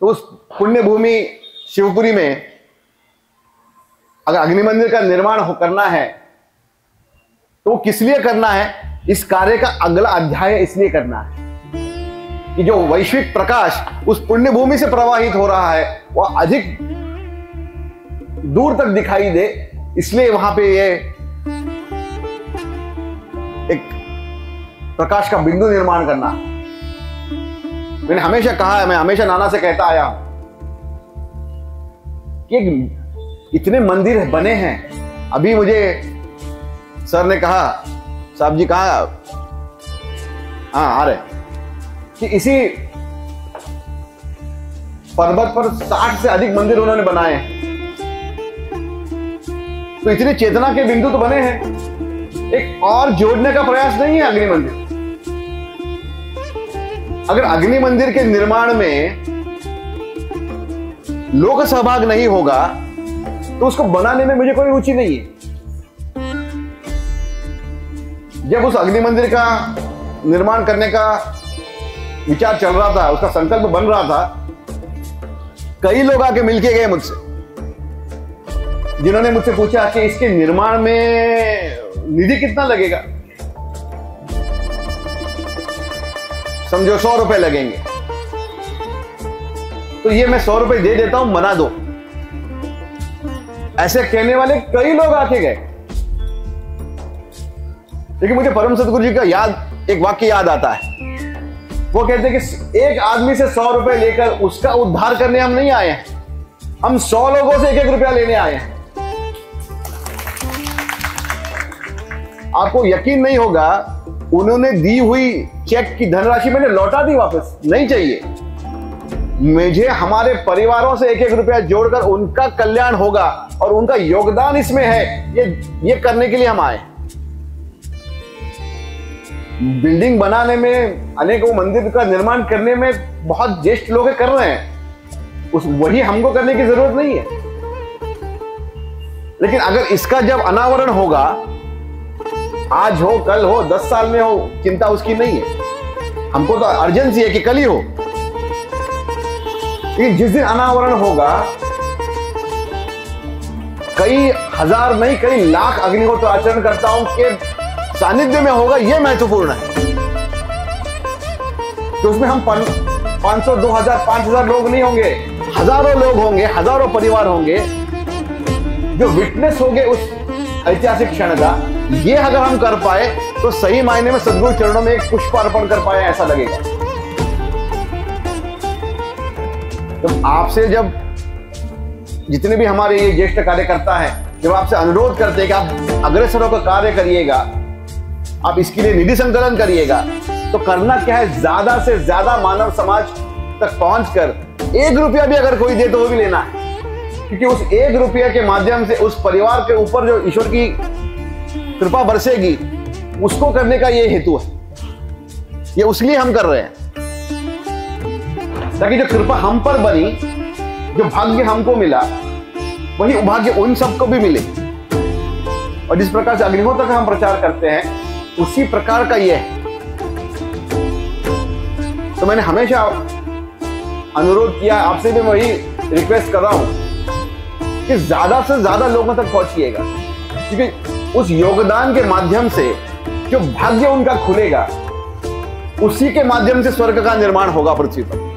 तो उस पुण्य भूमि शिवपुरी में अगर अग्नि मंदिर का निर्माण करना है तो वो किस लिए करना है? इस कार्य का अगला अध्याय इसलिए करना है कि जो वैश्विक प्रकाश उस पुण्य भूमि से प्रवाहित हो रहा है वह अधिक दूर तक दिखाई दे, इसलिए वहां पे ये एक प्रकाश का बिंदु निर्माण करना। मैंने हमेशा कहा है, मैं हमेशा नाना से कहता आया हूं कि इतने मंदिर बने हैं। अभी मुझे सर ने कहा, साहब जी कहा, हाँ आ रहे, कि इसी पर्वत पर 60 से अधिक मंदिर उन्होंने बनाए हैं। तो इतनी चेतना के बिंदु तो बने हैं, एक और जोड़ने का प्रयास नहीं है अग्नि मंदिर। अगर अग्नि मंदिर के निर्माण में लोक सहभाग नहीं होगा तो उसको बनाने में मुझे कोई रुचि नहीं है। जब उस अग्नि मंदिर का निर्माण करने का विचार चल रहा था, उसका संकल्प बन रहा था, कई लोग आके मिलके गए मुझसे, जिन्होंने मुझसे पूछा कि इसके निर्माण में निधि कितना लगेगा। समझो 100 रुपए लगेंगे, तो ये मैं 100 रुपए दे देता हूं, मना दो। ऐसे कहने वाले कई लोग आके गए। लेकिन मुझे परम सदगुरु जी का एक वाक्य याद आता है। वो कहते हैं कि एक आदमी से 100 रुपए लेकर उसका उद्धार करने हम नहीं आए हैं, हम 100 लोगों से 1-1 रुपया लेने आए हैं। आपको यकीन नहीं होगा, उन्होंने दी हुई चेक की धनराशि मैंने लौटा दी वापस, नहीं चाहिए मुझे। हमारे परिवारों से 1-1 रुपया जोड़कर उनका कल्याण होगा और उनका योगदान इसमें है, ये करने के लिए हम आए। बिल्डिंग बनाने में, अनेकों मंदिर का निर्माण करने में बहुत ज्येष्ठ लोग कर रहे हैं, वही हमको करने की जरूरत नहीं है। लेकिन अगर इसका जब अनावरण होगा, आज हो, कल हो, 10 साल में हो, चिंता उसकी नहीं है। हमको तो अर्जेंसी है कि कल ही हो। लेकिन जिस दिन अनावरण होगा, कई हजार नहीं कई लाख अग्निहोत्र आचरण करता हूं के सानिध्य में होगा, यह महत्वपूर्ण है। तो उसमें हम 500, 2000, 5000 लोग नहीं होंगे, हजारों लोग होंगे, हजारों परिवार होंगे जो विटनेस होंगे उस ऐतिहासिक क्षण का। ये अगर हम कर पाए तो सही मायने में सद्गुरु चरणों में एक पुष्प अर्पण कर पाए ऐसा लगेगा। तो आपसे जब जितने भी हमारे ये ज्येष्ठ कार्यकर्ता हैं, जब आपसे अनुरोध करते हैं कि आप अग्रसर होकर कार्य करिएगा, आप इसके लिए निधि संकलन करिएगा, तो करना क्या है, ज्यादा से ज्यादा मानव समाज तक पहुंचकर 1 रुपया भी अगर कोई दे तो वो भी लेना है। क्योंकि उस 1 रुपया के माध्यम से उस परिवार के ऊपर जो ईश्वर की कृपा बरसेगी, उसको करने का ये हेतु है। ये उसलिए हम कर रहे हैं ताकि जो कृपा हम पर बनी, जो भाग्य हमको मिला, वही भाग्य उन सबको भी मिले। और जिस प्रकार से अग्निहोत्र का हम प्रचार करते हैं, उसी प्रकार का ये है। तो मैंने हमेशा अनुरोध किया, आपसे भी वही रिक्वेस्ट कर रहा हूं कि ज्यादा से ज्यादा लोगों तक पहुंचिएगा, क्योंकि उस योगदान के माध्यम से जो भाग्य उनका खुलेगा, उसी के माध्यम से स्वर्ग का निर्माण होगा पृथ्वी पर।